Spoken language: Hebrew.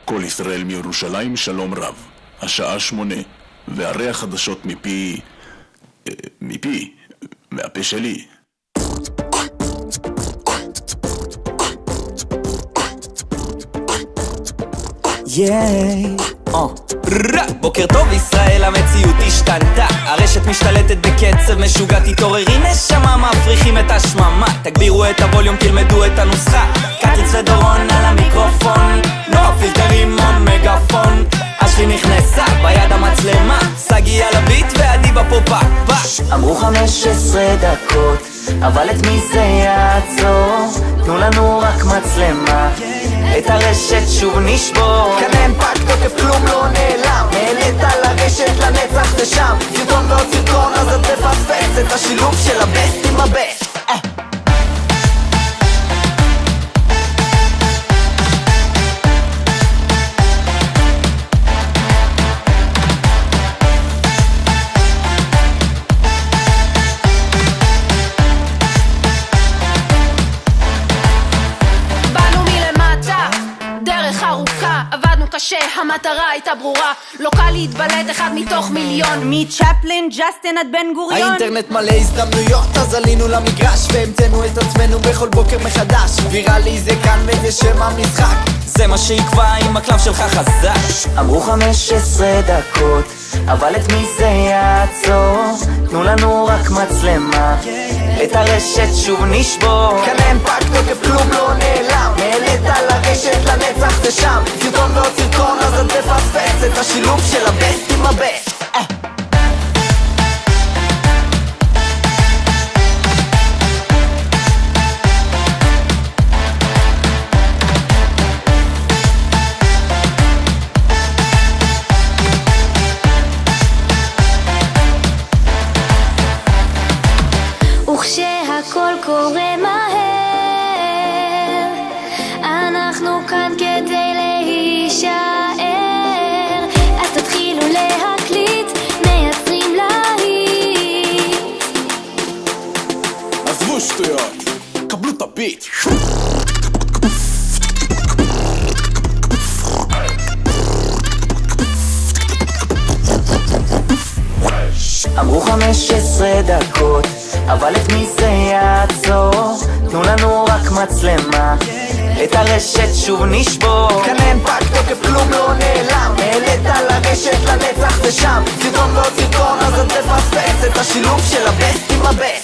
כל ישראל מירושלים, שלום רב. השעה 8, והרי החדשות מהפה שלי. בוקר טוב ישראל, המציאות השתנתה, הרשת משתלטת בקצב משוגע, תתעוררי נשמה, מפריחים את השממה, תגבירו את הווליום, תלמדו את הנוסחה, קטריץ ודורון על המיקרופון, נועה פילטרים או מגפון, אשלי נכנסה ביד המצלמה, סגי על הביט ועדי בפופה. אמרו 15 דקות, אבל את מי זה יעצור? תנו לנו רק מצלמה, את הרשת שוב נשבור. כאן אין פאק תוקף, כלום לא נעלם, נעלית לרשת לנצח זה שם, סרטון ועוד סרטון אז את תפספס את השילוב של הבסט עם הבסט. המטרה הייתה ברורה, לא קל להתבלט אחד מתוך מיליון, מצ'פלין, ג'סטין עד בן גוריון. האינטרנט מלא הזדמנויות, אז עלינו למגרש והמצאנו את עצמנו בכל בוקר מחדש. ויראלי זה כאן וזה שם המשחק, זה מה שיקבע אם הקלף שלך חזק. אמרו 15 דקות, אבל את מי זה יעצור? תנו לנו רק מצלמה, את הרשת שוב נשבור. כאן אין פאק תוקף, כלום לא נעלם, נעלית לרשת לנצח זה שם, סרטון ועוד סרטון אז את תפספס את השילוב של הבסט עם הבסט. וכשהכל קורה מהר, אנחנו כאן כדי להישאר. אז תתחילו להקליט, מייצרים להיט. עזבו שטויות, קבלו את הביט. אמרו 15 דקות, אבל את מי זה יעצור? תנו לנו רק מצלמה, את הרשת שוב נשבור. כאן אין פאק תוקף, כלום לא נעלם, נעלית לרשת לנצח זה שם, סרטון ועוד סרטון אז את תפספס את השילוב של הבסט עם הבסט.